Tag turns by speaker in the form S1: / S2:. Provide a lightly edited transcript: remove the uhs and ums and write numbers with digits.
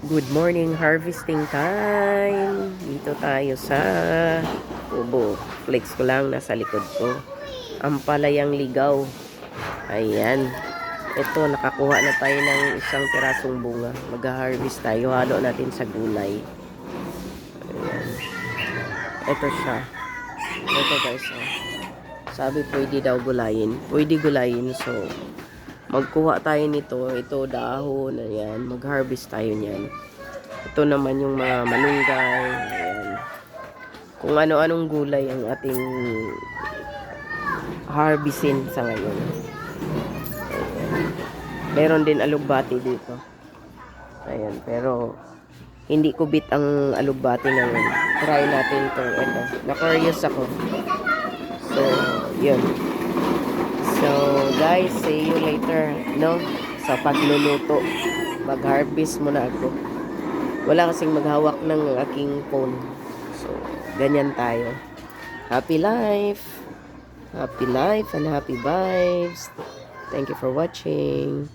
S1: Good morning, harvesting time. Dito tayo sa Kubo. Flex ko lang, nasa likod ko. Ampalayang ligaw. Ayan. Ito, nakakuha na tayo ng isang pirasong bunga. Mag-harvest tayo. Halo natin sa gulay. Ayan. Ito siya. Ito guys. Oh. Sabi pwede daw gulayin. Pwede gulayin. So, magkuha tayo nito. Ito dahon. Ayan. Mag-harvest tayo niyan. Ito naman yung mga malunggay. Ayan. Kung ano-anong gulay ang ating harvestin sa ngayon. Ayan. Meron din alugbati dito. Ayan. Pero hindi ko bit ang alugbati ngayon. Try natin to. Ito. Na-curious ako. So, yun. So, guys, see you later. No? Sa pagluluto. Mag-harvest muna ako. Wala kasing maghawak ng aking phone. So, ganyan tayo. Happy life! Happy life and happy vibes. Thank you for watching.